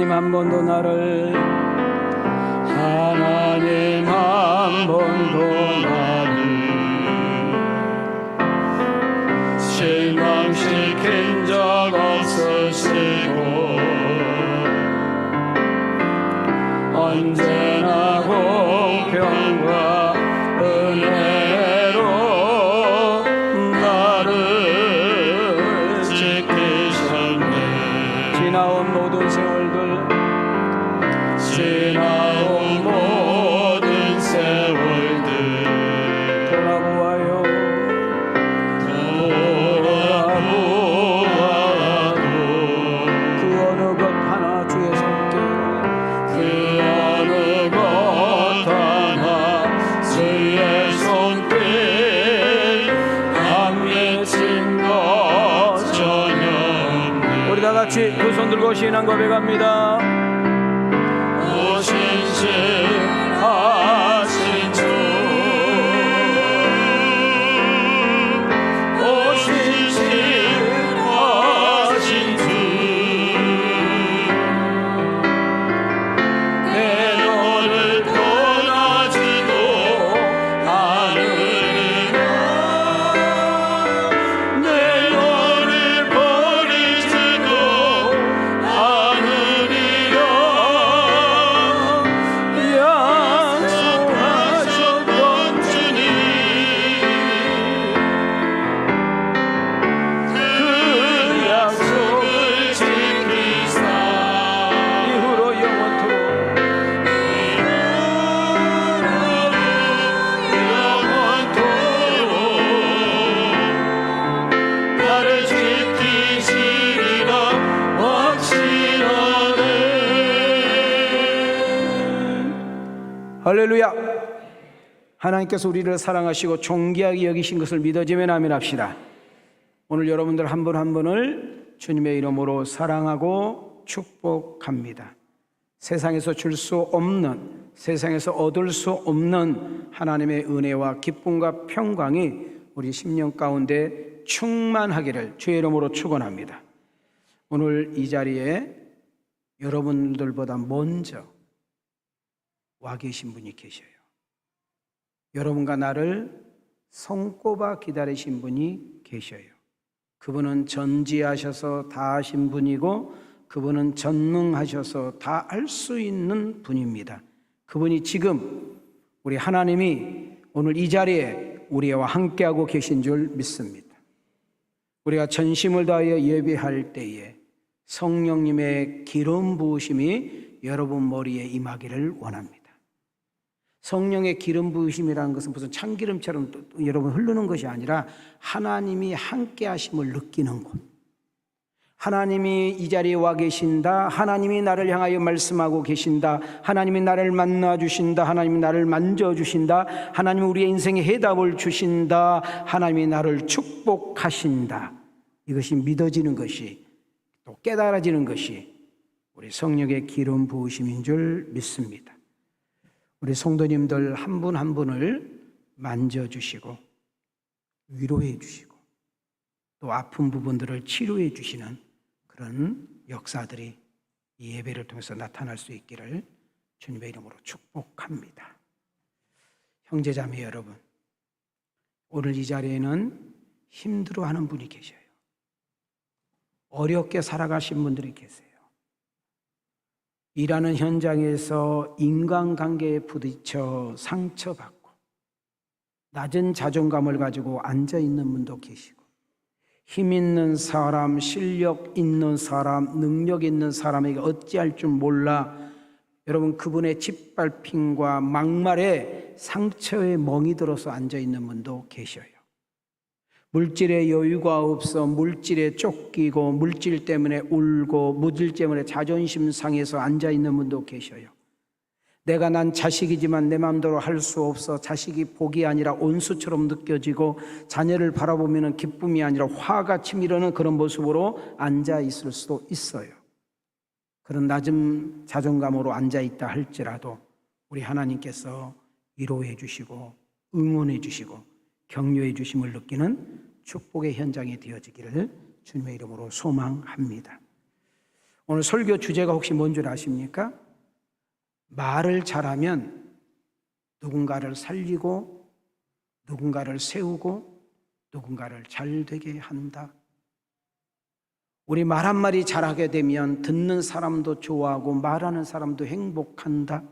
하나님 한 번도 나를 하나님 한 번도 나를 실망시킨 적 없으시고 언제나 공평과 은혜로 나를 지키셨네. 지나온 모든 세월들 돌아보아요. 그 어느 것 하나 주의 손길 안 맺힌 것 전혀 없네. 우리 다 같이 두 손 들고 신앙 고백합니다. 오신실하신 주, 오신실하신 주, 내 너를 떠나지도 않으리라. 내 너를 버리지도 않으리라. 약속하셨던 주님, 그 약속을 지키사 이후로 영원토록 나를 지키시리라 확신하네. 할렐루야. 하나님께서 우리를 사랑하시고 존귀하게 여기신 것을 믿어지면 아멘합시다. 오늘 여러분들 한 분 한 분을 주님의 이름으로 사랑하고 축복합니다. 세상에서 줄 수 없는, 세상에서 얻을 수 없는 하나님의 은혜와 기쁨과 평강이 우리 심령 가운데 충만하기를 주의 이름으로 축원합니다. 오늘 이 자리에 여러분들보다 먼저 와 계신 분이 계셔요. 여러분과 나를 손꼽아 기다리신 분이 계셔요. 그분은 전지하셔서 다 하신 분이고 그분은 전능하셔서 다 알 수 있는 분입니다. 그분이 지금 우리 하나님이 오늘 이 자리에 우리와 함께하고 계신 줄 믿습니다. 우리가 전심을 다하여 예배할 때에 성령님의 기름 부으심이 여러분 머리에 임하기를 원합니다. 성령의 기름 부으심이라는 것은 무슨 참기름처럼 여러분 흐르는 것이 아니라 하나님이 함께 하심을 느끼는 곳. 하나님이 이 자리에 와 계신다. 하나님이 나를 향하여 말씀하고 계신다. 하나님이 나를 만나 주신다. 하나님이 나를 만져 주신다. 하나님이 우리의 인생에 해답을 주신다. 하나님이 나를 축복하신다. 이것이 믿어지는 것이, 또 깨달아지는 것이 우리 성령의 기름 부으심인 줄 믿습니다. 우리 성도님들 한 분 한 분을 만져주시고 위로해 주시고 또 아픈 부분들을 치료해 주시는 그런 역사들이 이 예배를 통해서 나타날 수 있기를 주님의 이름으로 축복합니다. 형제자매 여러분, 오늘 이 자리에는 힘들어하는 분이 계셔요. 어렵게 살아가신 분들이 계세요. 일하는 현장에서 인간관계에 부딪혀 상처받고 낮은 자존감을 가지고 앉아있는 분도 계시고, 힘 있는 사람, 실력 있는 사람, 능력 있는 사람에게 어찌할 줄 몰라 여러분 그분의 짓밟힘과 막말에 상처에 멍이 들어서 앉아있는 분도 계셔요. 물질에 여유가 없어 물질에 쫓기고 물질 때문에 울고 물질 때문에 자존심 상해서 앉아있는 분도 계셔요. 내가 난 자식이지만 내 마음대로 할 수 없어 자식이 복이 아니라 온수처럼 느껴지고 자녀를 바라보면 기쁨이 아니라 화가 치밀어는 그런 모습으로 앉아있을 수도 있어요. 그런 낮은 자존감으로 앉아있다 할지라도 우리 하나님께서 위로해 주시고 응원해 주시고 격려해 주심을 느끼는 축복의 현장이 되어지기를 주님의 이름으로 소망합니다. 오늘 설교 주제가 혹시 뭔 줄 아십니까? 말을 잘하면 누군가를 살리고 누군가를 세우고 누군가를 잘 되게 한다. 우리 말 한마디 잘하게 되면 듣는 사람도 좋아하고 말하는 사람도 행복한다.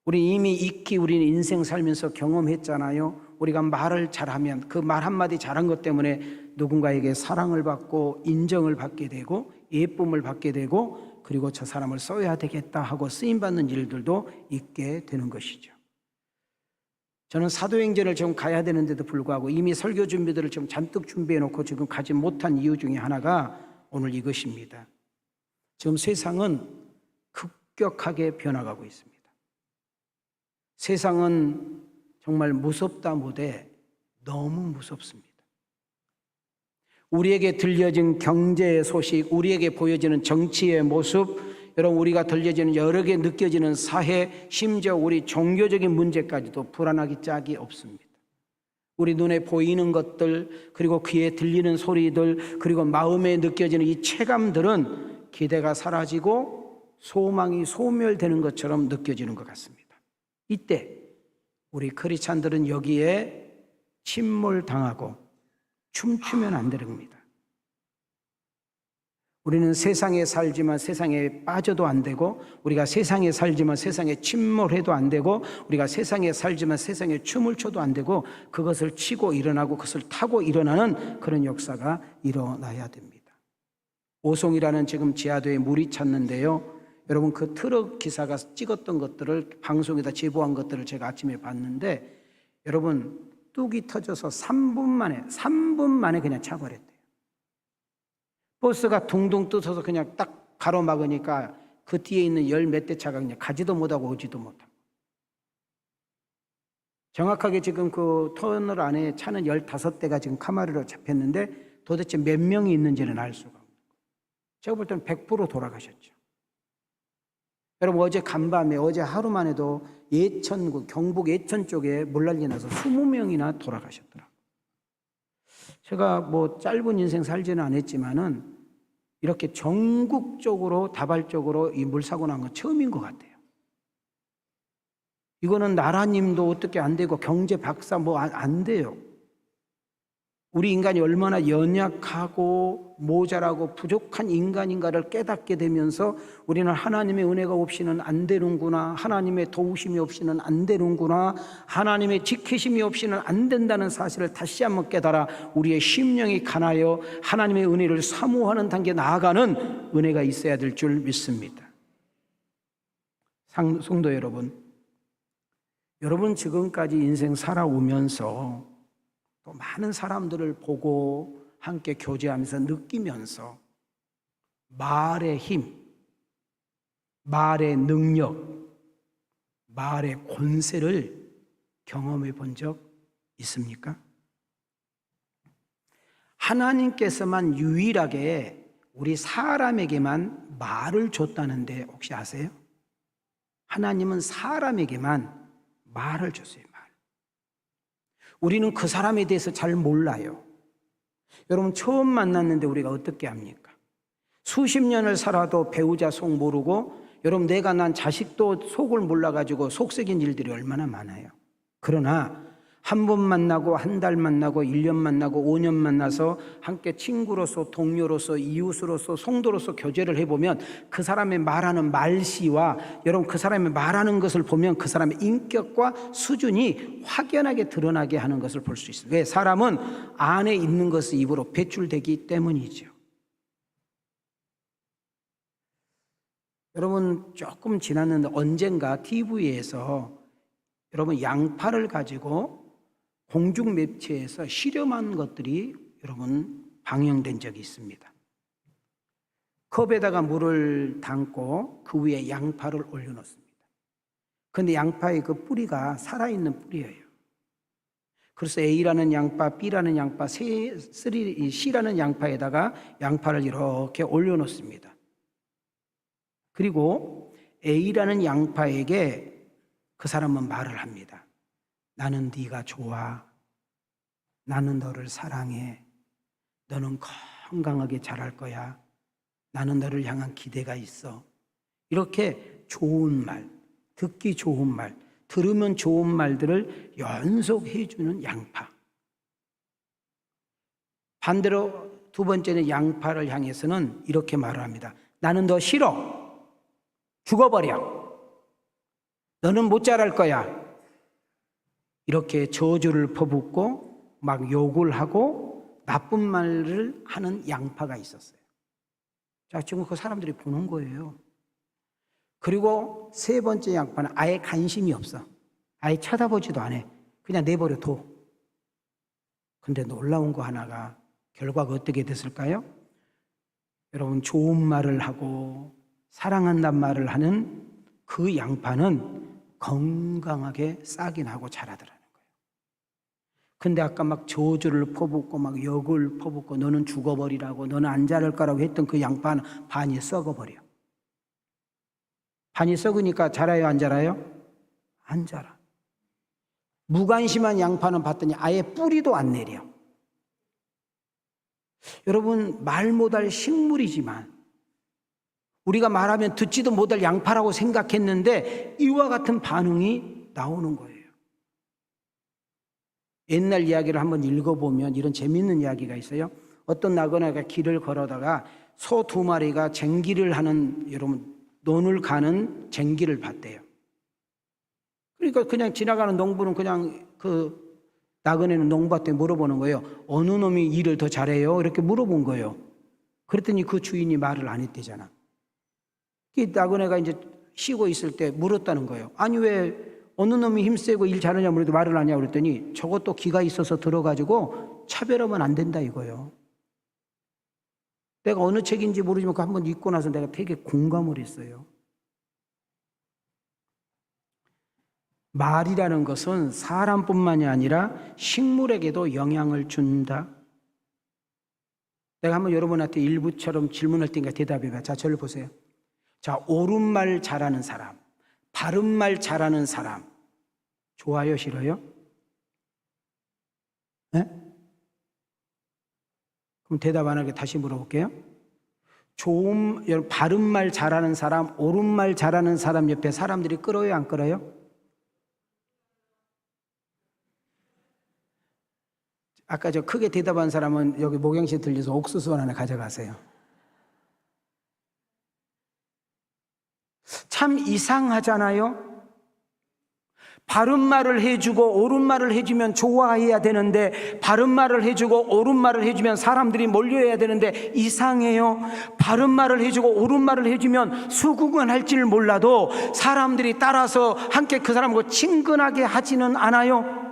우리 이미 익히 우리는 인생 살면서 경험했잖아요. 우리가 말을 잘하면 그 말 한마디 잘한 것 때문에 누군가에게 사랑을 받고 인정을 받게 되고 예쁨을 받게 되고 그리고 저 사람을 써야 되겠다 하고 쓰임받는 일들도 있게 되는 것이죠. 저는 사도행전을 지금 가야 되는데도 불구하고 이미 설교 준비들을 지금 잔뜩 준비해 놓고 지금 가지 못한 이유 중에 하나가 오늘 이것입니다. 지금 세상은 급격하게 변화가고 있습니다. 세상은 정말 무섭다 못해 너무 무섭습니다. 우리에게 들려진 경제의 소식, 우리에게 보여지는 정치의 모습, 여러분 우리가 들려지는 여러 개 느껴지는 사회, 심지어 우리 종교적인 문제까지도 불안하기 짝이 없습니다. 우리 눈에 보이는 것들, 그리고 귀에 들리는 소리들, 그리고 마음에 느껴지는 이 체감들은 기대가 사라지고 소망이 소멸되는 것처럼 느껴지는 것 같습니다. 이때 우리 크리스찬들은 여기에 침몰당하고 춤추면 안 되는 겁니다. 우리는 세상에 살지만 세상에 빠져도 안 되고, 우리가 세상에 살지만 세상에 침몰해도 안 되고, 우리가 세상에 살지만 세상에 춤을 춰도 안 되고, 그것을 치고 일어나고 그것을 타고 일어나는 그런 역사가 일어나야 됩니다. 오송이라는 지금 지하도에 물이 찼는데요, 여러분 그 트럭 기사가 찍었던 것들을 방송에다 제보한 것들을 제가 아침에 봤는데, 여러분 뚝이 터져서 3분 만에 그냥 차버렸대요. 버스가 둥둥 떠서 그냥 딱 가로막으니까 그 뒤에 있는 열 몇 대 차가 그냥 가지도 못하고 오지도 못하고. 정확하게 지금 그 터널 안에 차는 15대가 지금 카메라로 잡혔는데 도대체 몇 명이 있는지는 알 수가 없는 거예요. 제가 볼 때는 100% 돌아가셨죠. 여러분 어제 간밤에 어제 하루만 해도 예천구 경북 예천 쪽에 물난리 나서 20명이나 돌아가셨더라고요. 제가 뭐 짧은 인생 살지는 않았지만은 이렇게 전국적으로 다발적으로 이 물사고 난 건 처음인 것 같아요. 이거는 나라님도 어떻게 안 되고 경제 박사 뭐 안 돼요. 우리 인간이 얼마나 연약하고 모자라고 부족한 인간인가를 깨닫게 되면서 우리는 하나님의 은혜가 없이는 안 되는구나, 하나님의 도우심이 없이는 안 되는구나, 하나님의 지키심이 없이는 안 된다는 사실을 다시 한번 깨달아 우리의 심령이 가나여 하나님의 은혜를 사모하는 단계에 나아가는 은혜가 있어야 될 줄 믿습니다. 성도 여러분, 여러분 지금까지 인생 살아오면서 또 많은 사람들을 보고 함께 교제하면서 느끼면서 말의 힘, 말의 능력, 말의 권세를 경험해 본 적 있습니까? 하나님께서만 유일하게 우리 사람에게만 말을 줬다는데 혹시 아세요? 하나님은 사람에게만 말을 줬어요. 우리는 그 사람에 대해서 잘 몰라요. 여러분 처음 만났는데 우리가 어떻게 합니까? 수십 년을 살아도 배우자 속 모르고, 여러분 내가 난 자식도 속을 몰라가지고 속썩인 일들이 얼마나 많아요. 그러나 한 번 만나고 한 달 만나고 1년 만나고 5년 만나서 함께 친구로서 동료로서 이웃으로서 성도로서 교제를 해보면 그 사람의 말하는 말씨와 여러분 그 사람의 말하는 것을 보면 그 사람의 인격과 수준이 확연하게 드러나게 하는 것을 볼 수 있어요. 왜? 사람은 안에 있는 것이 입으로 배출되기 때문이죠. 여러분 조금 지났는데 언젠가 TV에서 여러분 양파를 가지고 공중 매체에서 실험한 것들이 여러분 방영된 적이 있습니다. 컵에다가 물을 담고 그 위에 양파를 올려놓습니다. 그런데 양파의 그 뿌리가 살아있는 뿌리예요. 그래서 A라는 양파, B라는 양파, C라는 양파에다가 양파를 이렇게 올려놓습니다. 그리고 A라는 양파에게 그 사람은 말을 합니다. 나는 네가 좋아. 나는 너를 사랑해. 너는 건강하게 자랄 거야. 나는 너를 향한 기대가 있어. 이렇게 좋은 말, 듣기 좋은 말, 들으면 좋은 말들을 연속해 주는 양파. 반대로 두 번째는 양파를 향해서는 이렇게 말을 합니다. 나는 너 싫어. 죽어버려. 너는 못 자랄 거야. 이렇게 저주를 퍼붓고 막 욕을 하고 나쁜 말을 하는 양파가 있었어요. 자, 지금 그 사람들이 보는 거예요. 그리고 세 번째 양파는 아예 관심이 없어. 아예 쳐다보지도 않아. 그냥 내버려 둬. 근데 놀라운 거 하나가, 결과가 어떻게 됐을까요? 여러분, 좋은 말을 하고 사랑한단 말을 하는 그 양파는 건강하게 싹이 나고 자라더라는 거예요. 근데 아까 막 저주를 퍼붓고 막 욕을 퍼붓고 너는 죽어버리라고, 너는 안 자랄 거라고 했던 그 양파는 반이 썩어버려. 반이 썩으니까 자라요, 안 자라요? 안 자라. 무관심한 양파는 봤더니 아예 뿌리도 안 내려. 여러분, 말 못할 식물이지만 우리가 말하면 듣지도 못할 양파라고 생각했는데 이와 같은 반응이 나오는 거예요. 옛날 이야기를 한번 읽어보면 이런 재미있는 이야기가 있어요. 어떤 나그네가 길을 걸어다가 소 2마리가 쟁기를 하는, 여러분, 논을 가는 쟁기를 봤대요. 그러니까 그냥 지나가는 농부는 그냥 그 나그네는 농부한테 물어보는 거예요. 어느 놈이 일을 더 잘해요? 이렇게 물어본 거예요. 그랬더니 그 주인이 말을 안 했대잖아. 이 나그네가 이제 쉬고 있을 때 물었다는 거예요. 아니, 왜 어느 놈이 힘세고 일 잘하냐 물어도 말을 안 하냐 그랬더니 저것도 기가 있어서 들어가지고 차별하면 안 된다 이거예요. 내가 어느 책인지 모르지만 그 한번 읽고 나서 내가 되게 공감을 했어요. 말이라는 것은 사람뿐만이 아니라 식물에게도 영향을 준다. 내가 한번 여러분한테 일부처럼 질문할 테니까 대답해봐. 자, 저를 보세요. 자, 옳은 말 잘하는 사람, 바른 말 잘하는 사람, 좋아요, 싫어요? 네? 그럼 대답 안 하게 다시 물어볼게요. 바른 말 잘하는 사람, 옳은 말 잘하는 사람 옆에 사람들이 끌어요, 안 끌어요? 아까 저 크게 대답한 사람은 여기 목양실 들려서 옥수수 하나 가져가세요. 참 이상하잖아요. 바른 말을 해주고 옳은 말을 해주면 좋아해야 되는데, 바른 말을 해주고 옳은 말을 해주면 사람들이 몰려야 되는데 이상해요. 바른 말을 해주고 옳은 말을 해주면 수긍은 할지를 몰라도 사람들이 따라서 함께 그 사람과 친근하게 하지는 않아요.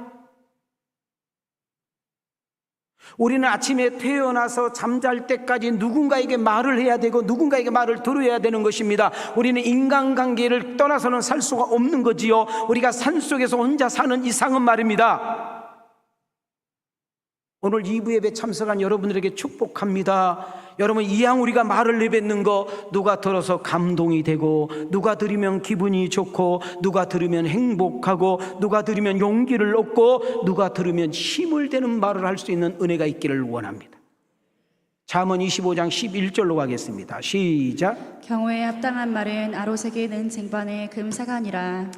우리는 아침에 태어나서 잠잘 때까지 누군가에게 말을 해야 되고 누군가에게 말을 들어야 되는 것입니다. 우리는 인간관계를 떠나서는 살 수가 없는 거지요. 우리가 산속에서 혼자 사는 이상은 말입니다. 오늘 2부 예배 참석한 여러분들에게 축복합니다. 여러분, 이왕 우리가 말을 내뱉는 거 누가 들어서 감동이 되고, 누가 들으면 기분이 좋고, 누가 들으면 행복하고, 누가 들으면 용기를 얻고, 누가 들으면 힘을 되는 말을 할 수 있는 은혜가 있기를 원합니다. 잠언 25장 11절로 가겠습니다. 시작. 경우에 합당한 말은 아로색에 는 쟁반에 금사가니라.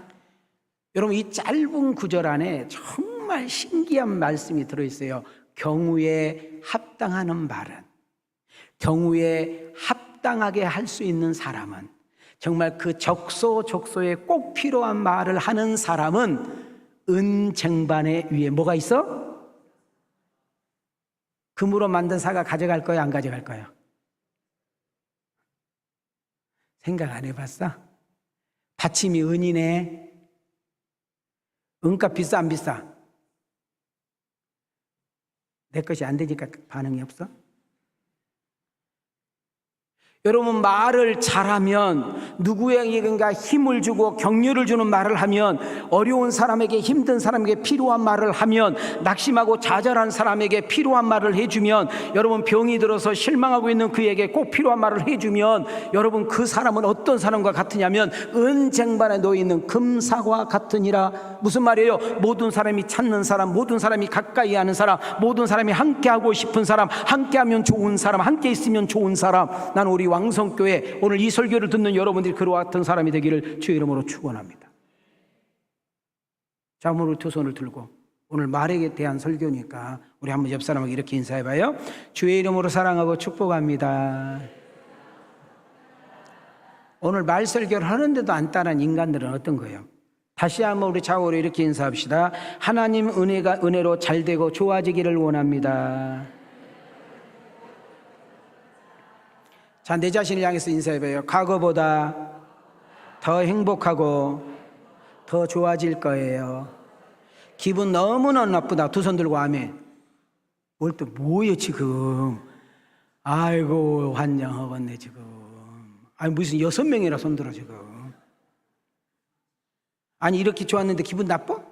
여러분, 이 짧은 구절 안에 정말 신기한 말씀이 들어있어요. 경우에 합당하는 말은, 경우에 합당하게 할 수 있는 사람은, 정말 그 적소적소에 꼭 필요한 말을 하는 사람은 은쟁반에 위에 뭐가 있어? 금으로 만든 사과 가져갈 거야, 안 가져갈 거야? 생각 안 해봤어? 받침이 은이네. 은값 비싸, 안 비싸? 내 것이 안 되니까 반응이 없어? 여러분, 말을 잘하면, 누구에게인가 힘을 주고 격려를 주는 말을 하면, 어려운 사람에게, 힘든 사람에게 필요한 말을 하면, 낙심하고 좌절한 사람에게 필요한 말을 해주면, 여러분, 병이 들어서 실망하고 있는 그에게 꼭 필요한 말을 해주면, 여러분, 그 사람은 어떤 사람과 같으냐면 은쟁반에 놓여있는 금사과 같으니라. 무슨 말이에요? 모든 사람이 찾는 사람, 모든 사람이 가까이 하는 사람, 모든 사람이 함께하고 싶은 사람, 함께하면 좋은 사람, 함께 있으면 좋은 사람. 난 우리 왕성교회 오늘 이 설교를 듣는 여러분들이 그와 같은 사람이 되기를 주의 이름으로 축원합니다. 자, 오늘 두 손을 들고 오늘 말에 대한 설교니까 우리 한번 옆 사람에게 이렇게 인사해봐요. 주의 이름으로 사랑하고 축복합니다. 오늘 말 설교를 하는데도 안 따르는 인간들은 어떤 거예요? 다시 한번 우리 좌우로 이렇게 인사합시다. 하나님 은혜로 잘 되고 좋아지기를 원합니다. 자, 내 자신을 향해서 인사해봐요. 과거보다 더 행복하고 더 좋아질 거예요. 기분 너무너무 나쁘다. 두 손 들고 아멘. 뭘 또 뭐예요 지금? 아이고 환장하겠네 지금. 아니 무슨 6명이나 손 들어 지금. 아니 이렇게 좋았는데 기분 나빠?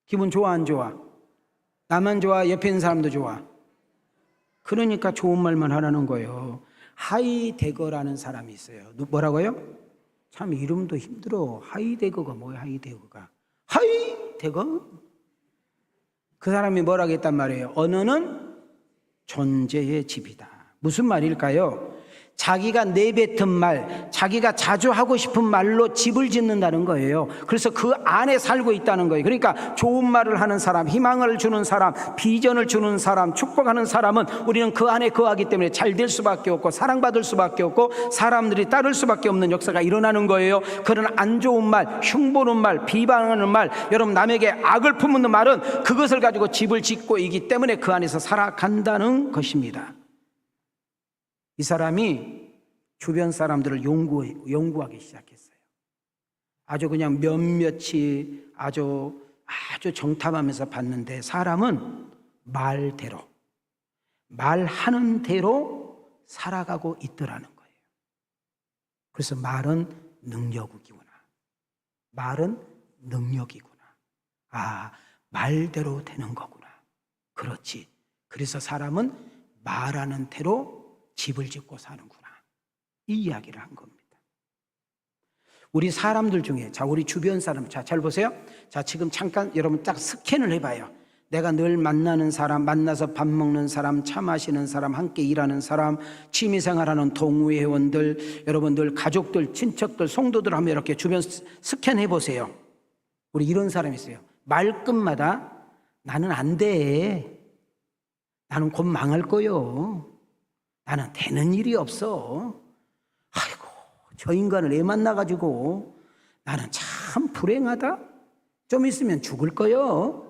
기분 좋아 안 좋아? 나만 좋아? 옆에 있는 사람도 좋아? 그러니까 좋은 말만 하라는 거예요. 하이데거라는 사람이 있어요. 뭐라고요? 참 이름도 힘들어. 하이데거가 뭐야? 하이데거가 하이데거? 그 사람이 뭐라고 했단 말이에요? 언어는 존재의 집이다. 무슨 말일까요? 자기가 내뱉은 말, 자기가 자주 하고 싶은 말로 집을 짓는다는 거예요. 그래서 그 안에 살고 있다는 거예요. 그러니까 좋은 말을 하는 사람, 희망을 주는 사람, 비전을 주는 사람, 축복하는 사람은 우리는 그 안에 거하기 때문에 잘 될 수밖에 없고 사랑받을 수밖에 없고 사람들이 따를 수밖에 없는 역사가 일어나는 거예요. 그런 안 좋은 말, 흉보는 말, 비방하는 말, 여러분 남에게 악을 품는 말은 그것을 가지고 집을 짓고 있기 때문에 그 안에서 살아간다는 것입니다. 이 사람이 주변 사람들을 연구하기 시작했어요. 아주 그냥 몇몇이 아주 정탐하면서 봤는데 사람은 말대로, 말하는 대로 살아가고 있더라는 거예요. 그래서 말은 능력이구나. 말은 능력이구나. 아, 말대로 되는 거구나. 그렇지. 그래서 사람은 말하는 대로 집을 짓고 사는구나. 이 이야기를 한 겁니다. 우리 사람들 중에, 자, 우리 주변 사람, 자, 잘 보세요. 자, 지금 잠깐 여러분 딱 스캔을 해봐요. 내가 늘 만나는 사람, 만나서 밥 먹는 사람, 차 마시는 사람, 함께 일하는 사람, 취미생활하는 동호회 회원들, 여러분들 가족들, 친척들, 성도들 하면 이렇게 주변 스캔해 보세요. 우리 이런 사람이 있어요. 말끝마다 나는 안 돼. 나는 곧 망할 거요. 나는 되는 일이 없어. 아이고, 저 인간을 애 만나가지고 나는 참 불행하다. 좀 있으면 죽을 거요.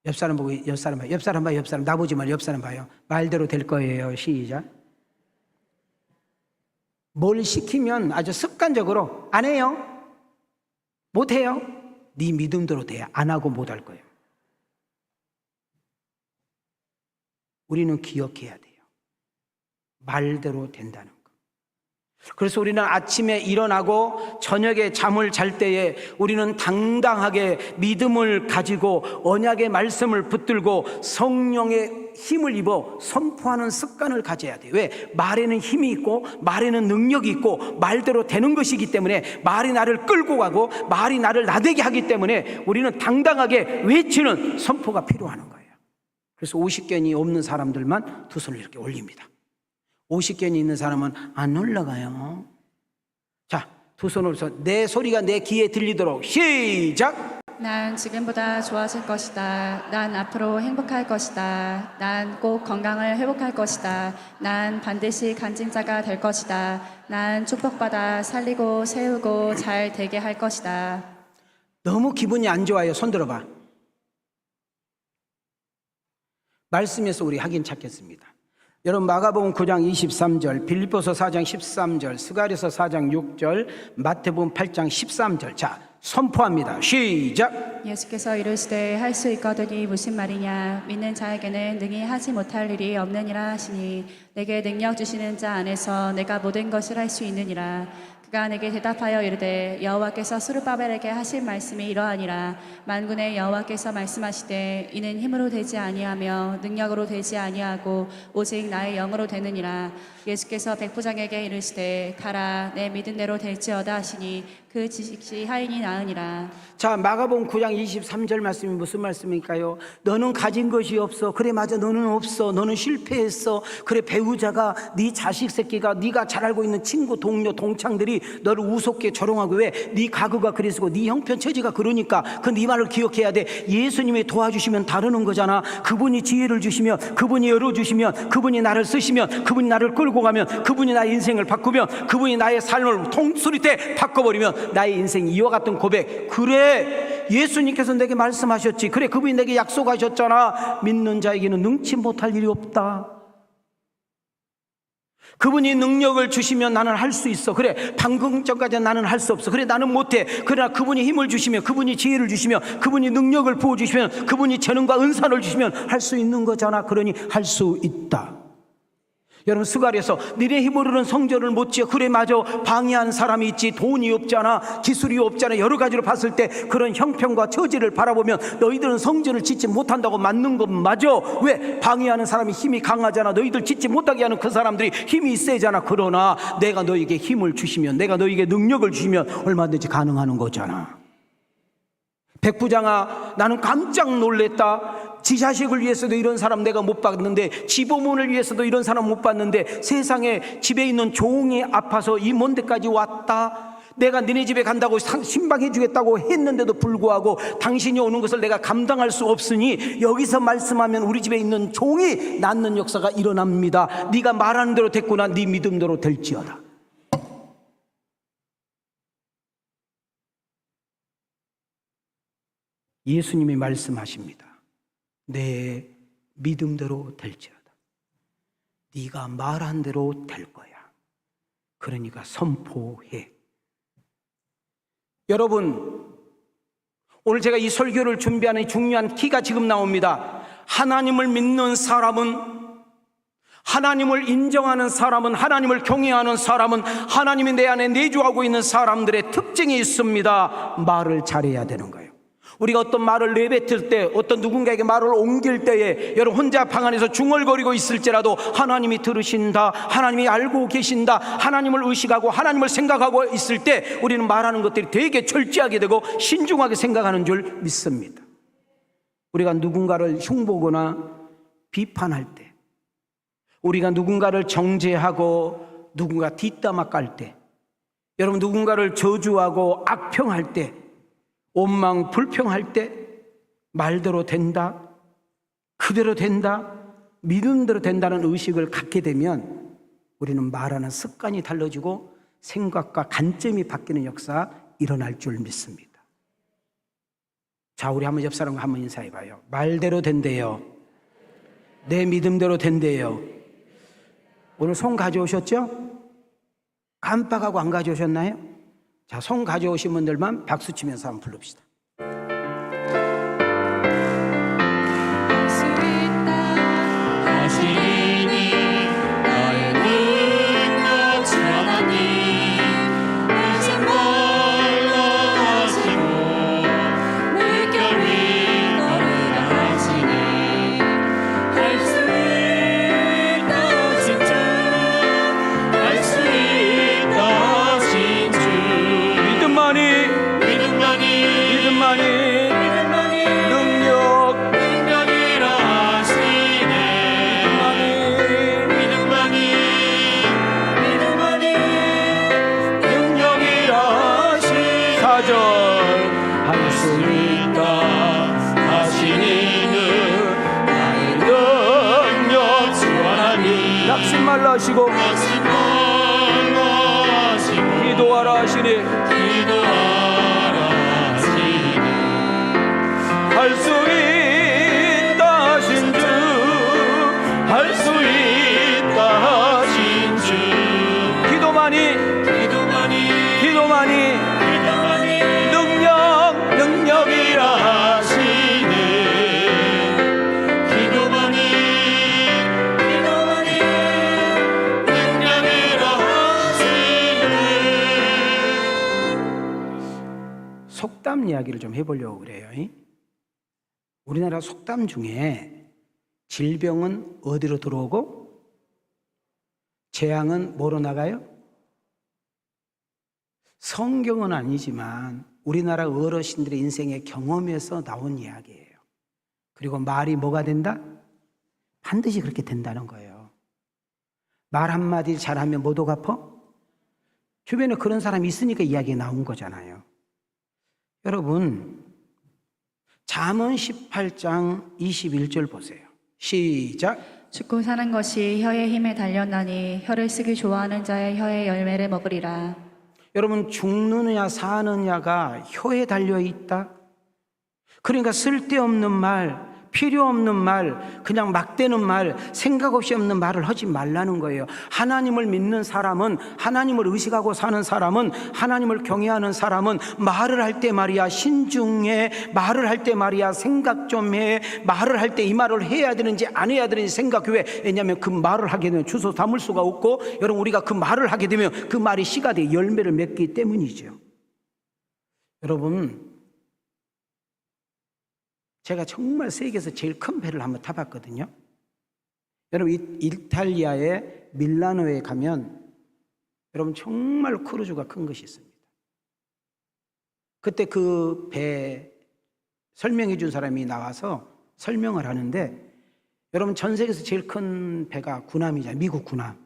옆 사람 보고 옆 사람 봐요. 옆 사람 봐요. 옆 사람 나보지 말고 옆 사람 봐요. 말대로 될 거예요. 시작. 뭘 시키면 아주 습관적으로 안 해요. 못 해요. 네 믿음대로 돼. 안 하고 못 할 거예요. 우리는 기억해야 돼요. 말대로 된다는 거. 그래서 우리는 아침에 일어나고 저녁에 잠을 잘 때에 우리는 당당하게 믿음을 가지고 언약의 말씀을 붙들고 성령의 힘을 입어 선포하는 습관을 가져야 돼요. 왜? 말에는 힘이 있고 말에는 능력이 있고 말대로 되는 것이기 때문에 말이 나를 끌고 가고 말이 나를 나대게 하기 때문에 우리는 당당하게 외치는 선포가 필요한 거예요. 그래서 50견이 없는 사람들만 두 손을 이렇게 올립니다. 50견이 있는 사람은 안 올라가요. 자, 두 손을 서 내 소리가 내 귀에 들리도록 시작. 난 지금보다 좋아질 것이다. 난 앞으로 행복할 것이다. 난 꼭 건강을 회복할 것이다. 난 반드시 간증자가 될 것이다. 난 축복받아 살리고 세우고 잘 되게 할 것이다. 너무 기분이 안 좋아요. 손 들어봐. 말씀에서 우리 확인 찾겠습니다. 여러분 마가복음 9장 23절, 빌립보서 4장 13절, 스가랴서 4장 6절, 마태복음 8장 13절. 자, 선포합니다. 시작. 예수께서 이르시되 할 수 있거든이 무슨 말이냐. 믿는 자에게는 능히 하지 못할 일이 없느니라 하시니 내게 능력 주시는 자 안에서 내가 모든 것을 할 수 있느니라. 그가 내게 대답하여 이르되 여호와께서 스룹바벨에게 하신 말씀이 이러하니라. 만군의 여호와께서 말씀하시되 이는 힘으로 되지 아니하며 능력으로 되지 아니하고 오직 나의 영으로 되느니라. 예수께서 백부장에게 이르시되 가라 내 믿은 대로 될지어다 하시니 그 지식시 하인이 나으니라. 자, 마가복음 9장 23절 말씀이 무슨 말씀일까요? 너는 가진 것이 없어. 그래, 맞아, 너는 없어. 너는 실패했어. 그래, 배우자가, 네 자식 새끼가, 네가 잘 알고 있는 친구, 동료, 동창들이 너를 우습게 조롱하고, 왜? 네 가구가 그랬고 네 형편 처지가 그러니까 그 네 말을 기억해야 돼. 예수님이 도와주시면 다르는 거잖아. 그분이 지혜를 주시면, 그분이 열어주시면, 그분이 나를 쓰시면, 그분이 나를 끌고 가면, 그분이 나의 인생을 바꾸면, 그분이 나의 삶을 통수리때 바꿔버리면 나의 인생이 이와 같은 고백. 그래, 예수님께서 내게 말씀하셨지. 그래, 그분이 내게 약속하셨잖아. 믿는 자에게는 능치 못할 일이 없다. 그분이 능력을 주시면 나는 할 수 있어. 그래, 방금 전까지 나는 할 수 없어. 그래, 나는 못해. 그러나 그분이 힘을 주시면, 그분이 지혜를 주시면, 그분이 능력을 부어주시면, 그분이 재능과 은사를 주시면 할 수 있는 거잖아. 그러니 할 수 있다. 여러분, 스가랴에서 니네 힘으로는 성전을 못 지어. 그래, 맞아, 방해한 사람이 있지. 돈이 없잖아, 기술이 없잖아. 여러 가지로 봤을 때 그런 형편과 처지를 바라보면 너희들은 성전을 짓지 못한다고 맞는 건 맞아. 왜? 방해하는 사람이 힘이 강하잖아. 너희들 짓지 못하게 하는 그 사람들이 힘이 세잖아. 그러나 내가 너에게 힘을 주시면, 내가 너에게 능력을 주시면 얼마든지 가능한 거잖아. 백부장아, 나는 깜짝 놀랬다. 지 자식을 위해서도 이런 사람 내가 못 봤는데, 지보문을 위해서도 이런 사람 못 봤는데, 세상에 집에 있는 종이 아파서 이 먼 데까지 왔다. 내가 너네 집에 간다고 신방해 주겠다고 했는데도 불구하고 당신이 오는 것을 내가 감당할 수 없으니 여기서 말씀하면 우리 집에 있는 종이 낫는 역사가 일어납니다. 네가 말하는 대로 됐구나. 네 믿음대로 될지어다. 예수님이 말씀하십니다. 내 믿음대로 될지어다. 네가 말한 대로 될 거야. 그러니까 선포해. 여러분, 오늘 제가 이 설교를 준비하는 중요한 키가 지금 나옵니다. 하나님을 믿는 사람은, 하나님을 인정하는 사람은, 하나님을 경외하는 사람은, 하나님이 내 안에 내주하고 있는 사람들의 특징이 있습니다. 말을 잘해야 되는 거예요. 우리가 어떤 말을 내뱉을 때, 어떤 누군가에게 말을 옮길 때에, 여러분 혼자 방 안에서 중얼거리고 있을지라도 하나님이 들으신다, 하나님이 알고 계신다, 하나님을 의식하고 하나님을 생각하고 있을 때 우리는 말하는 것들이 되게 철저하게 되고 신중하게 생각하는 줄 믿습니다. 우리가 누군가를 흉보거나 비판할 때, 우리가 누군가를 정죄하고 누군가 뒷담화 깔 때, 여러분 누군가를 저주하고 악평할 때, 원망 불평할 때 말대로 된다, 그대로 된다, 믿음대로 된다는 의식을 갖게 되면 우리는 말하는 습관이 달라지고 생각과 관점이 바뀌는 역사 일어날 줄 믿습니다. 자, 우리 한번 옆 사람과 한번 인사해봐요. 말대로 된대요. 내 믿음대로 된대요. 오늘 손 가져오셨죠? 깜빡하고 안 가져오셨나요? 자, 손 가져오신 분들만 박수 치면서 한번 부릅시다. 하시고 기도하라 하시니 할 수 있다 하신 주, 할 수 있다 하신 주. 기도만이 능력이라 하시네. 속담 이야기를 좀 해보려고 그래요. 우리나라 속담 중에 질병은 어디로 들어오고 재앙은 뭐로 나가요? 성경은 아니지만 우리나라 어르신들의 인생의 경험에서 나온 이야기예요. 그리고 말이 뭐가 된다? 반드시 그렇게 된다는 거예요. 말 한마디 잘하면 뭐도 갚어? 주변에 그런 사람이 있으니까 이야기 나온 거잖아요. 여러분, 잠언 18장 21절 보세요. 시작. 죽고 사는 것이 혀의 힘에 달렸나니 혀를 쓰기 좋아하는 자의 혀의 열매를 먹으리라. 여러분, 죽느냐 사느냐가 혀에 달려 있다. 그러니까 쓸데없는 말, 필요 없는 말, 그냥 막 되는 말, 생각 없이 없는 말을 하지 말라는 거예요. 하나님을 믿는 사람은, 하나님을 의식하고 사는 사람은, 하나님을 경외하는 사람은 말을 할 때 말이야 신중해, 말을 할 때 말이야 생각 좀 해, 말을 할 때 이 말을 해야 되는지 안 해야 되는지 생각해. 왜냐하면 그 말을 하게 되면 주워 담을 수가 없고, 여러분 우리가 그 말을 하게 되면 그 말이 씨가 돼 열매를 맺기 때문이죠. 여러분, 제가 정말 세계에서 제일 큰 배를 한번 타봤거든요. 여러분, 이탈리아의 밀라노에 가면 여러분 정말 크루즈가 큰 것이 있습니다. 그때 그 배 설명해 준 사람이 나와서 설명을 하는데, 여러분 전 세계에서 제일 큰 배가 구남이잖아요. 미국 구남.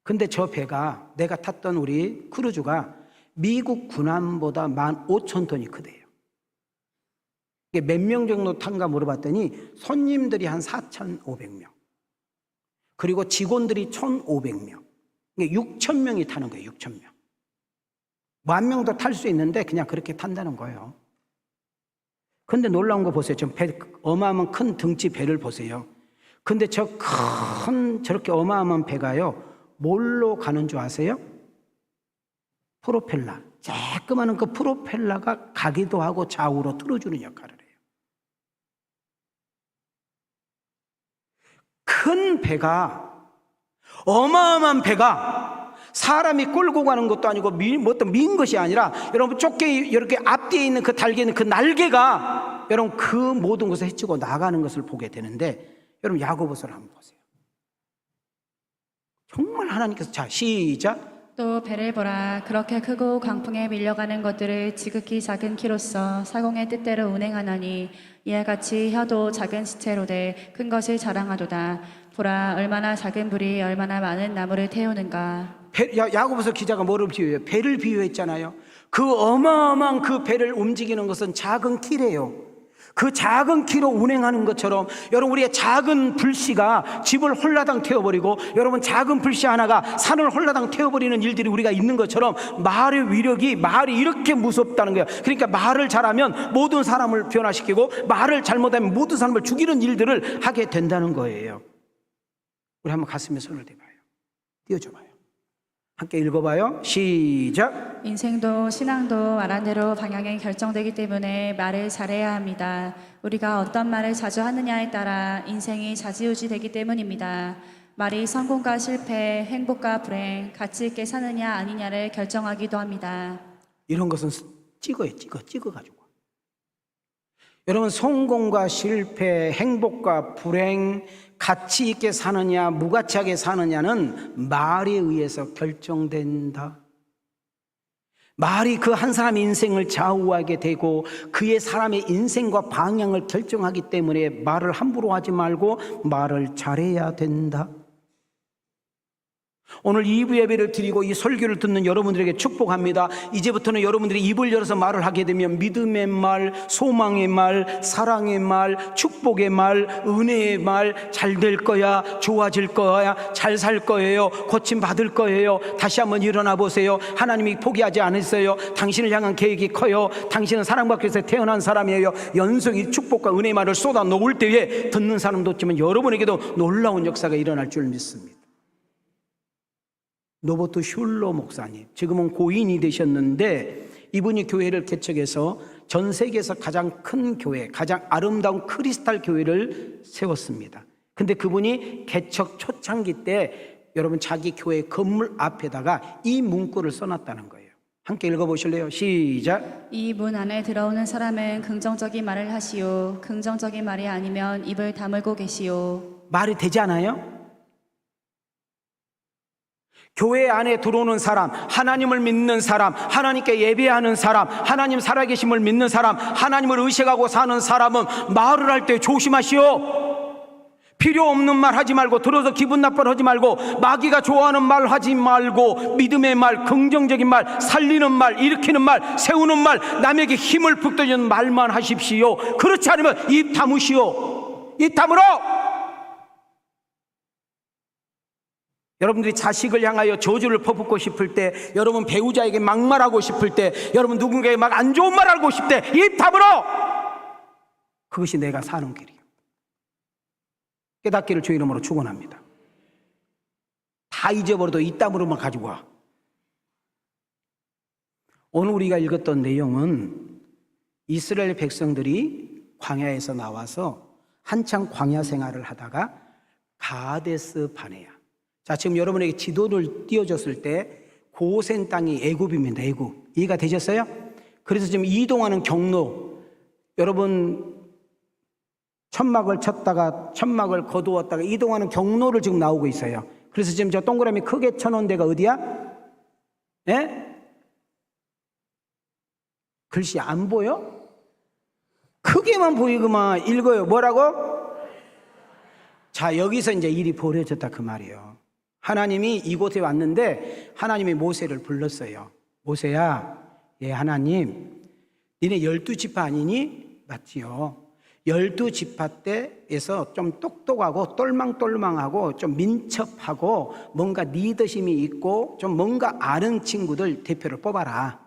근데 저 배가, 내가 탔던 우리 크루즈가 미국 구남보다 15,000톤이 크대요. 몇 명 정도 탄가 물어봤더니 손님들이 한 4,500명, 그리고 직원들이 1,500명, 6,000명이 타는 거예요. 6,000명. 10,000명도 탈 수 있는데 그냥 그렇게 탄다는 거예요. 근데 놀라운 거 보세요. 좀 배, 어마어마한 큰 등치 배를 보세요. 근데 저렇게 어마어마한 배가요, 뭘로 가는 줄 아세요? 프로펠러. 조그마한 그 프로펠러가 가기도 하고 좌우로 틀어주는 역할을 해요. 큰 배가, 어마어마한 배가 사람이 끌고 가는 것도 아니고 어떤 민 것이 아니라, 여러분 좁게 이렇게 앞뒤에 있는 그 달게 있는 그 날개가 여러분 그 모든 것을 헤치고 나가는 것을 보게 되는데, 여러분 야고보서를 한번 보세요. 정말 하나님께서, 자 시작. 또 배를 보라. 그렇게 크고 광풍에 밀려가는 것들을 지극히 작은 키로서 사공의 뜻대로 운행하나니, 이와 같이 혀도 작은 시체로 돼 큰 것을 자랑하도다. 보라, 얼마나 작은 불이 얼마나 많은 나무를 태우는가. 야고보서 기자가 뭐를 비유해요? 배를 비유했잖아요. 그 어마어마한 그 배를 움직이는 것은 작은 키래요. 그 작은 키로 운행하는 것처럼 여러분, 우리의 작은 불씨가 집을 홀라당 태워버리고, 여러분 작은 불씨 하나가 산을 홀라당 태워버리는 일들이 우리가 있는 것처럼, 말의 위력이, 말이 이렇게 무섭다는 거예요. 그러니까 말을 잘하면 모든 사람을 변화시키고, 말을 잘못하면 모든 사람을 죽이는 일들을 하게 된다는 거예요. 우리 한번 가슴에 손을 대봐요. 띄워줘봐요. 함께 읽어봐요. 시작. 인생도 신앙도 말한 대로 방향이 결정되기 때문에 말을 잘해야 합니다. 우리가 어떤 말을 자주 하느냐에 따라 인생이 좌지우지되기 때문입니다. 말이 성공과 실패, 행복과 불행, 가치 있게 사느냐 아니냐를 결정하기도 합니다. 이런 것은 찍어가지고. 여러분, 성공과 실패, 행복과 불행, 가치 있게 사느냐 무가치하게 사느냐는 말에 의해서 결정된다. 말이 그 한 사람의 인생을 좌우하게 되고 그의 사람의 인생과 방향을 결정하기 때문에 말을 함부로 하지 말고 말을 잘해야 된다. 오늘 2부 예배를 드리고 이 설교를 듣는 여러분들에게 축복합니다. 이제부터는 여러분들이 입을 열어서 말을 하게 되면 믿음의 말, 소망의 말, 사랑의 말, 축복의 말, 은혜의 말, 잘 될 거야, 좋아질 거야, 잘 살 거예요, 고침 받을 거예요, 다시 한번 일어나 보세요, 하나님이 포기하지 않으세요, 당신을 향한 계획이 커요, 당신은 사랑받기 위해서 태어난 사람이에요. 연속이 축복과 은혜의 말을 쏟아 놓을 때에 듣는 사람도 없지만 여러분에게도 놀라운 역사가 일어날 줄 믿습니다. 노버트 슐러 목사님, 지금은 고인이 되셨는데 이분이 교회를 개척해서 전 세계에서 가장 큰 교회, 가장 아름다운 크리스탈 교회를 세웠습니다. 근데 그분이 개척 초창기 때 여러분 자기 교회 건물 앞에다가 이 문구를 써놨다는 거예요. 함께 읽어보실래요? 시작. 이 문 안에 들어오는 사람은 긍정적인 말을 하시오. 긍정적인 말이 아니면 입을 다물고 계시오. 말이 되지 않아요? 교회 안에 들어오는 사람, 하나님을 믿는 사람, 하나님께 예배하는 사람, 하나님 살아계심을 믿는 사람, 하나님을 의식하고 사는 사람은 말을 할 때 조심하시오. 필요 없는 말 하지 말고, 들어서 기분 나쁜 하지 말고, 마귀가 좋아하는 말 하지 말고, 믿음의 말, 긍정적인 말, 살리는 말, 일으키는 말, 세우는 말, 남에게 힘을 북돋이는 말만 하십시오. 그렇지 않으면 입 다무시오. 입 다물어. 여러분들이 자식을 향하여 저주를 퍼붓고 싶을 때, 여러분 배우자에게 막말하고 싶을 때, 여러분 누군가에게 막 안 좋은 말 하고 싶을 때 입 다물어. 그것이 내가 사는 길이에요. 깨닫기를 주 이름으로 축원합니다. 다 잊어버려도 이 땀으로만 가지고 와. 오늘 우리가 읽었던 내용은 이스라엘 백성들이 광야에서 나와서 한창 광야 생활을 하다가 가데스 바네아. 자, 지금 여러분에게 지도를 띄워줬을 때 고센 땅이 애굽입니다. 애굽. 이해가 되셨어요? 그래서 지금 이동하는 경로, 여러분 천막을 쳤다가 천막을 거두었다가 이동하는 경로를 지금 나오고 있어요. 그래서 지금 저 동그라미 크게 쳐놓은 데가 어디야? 예? 글씨 안 보여? 크게만 보이구만. 읽어요. 뭐라고? 자, 여기서 이제 일이 벌어졌다 그 말이에요. 하나님이 이곳에 왔는데 하나님이 모세를 불렀어요. 모세야, 예, 하나님, 니네 12지파 아니니? 맞지요. 12지파 때에서 좀 똑똑하고 똘망똘망하고 좀 민첩하고 뭔가 리더심이 있고 좀 뭔가 아는 친구들 대표를 뽑아라.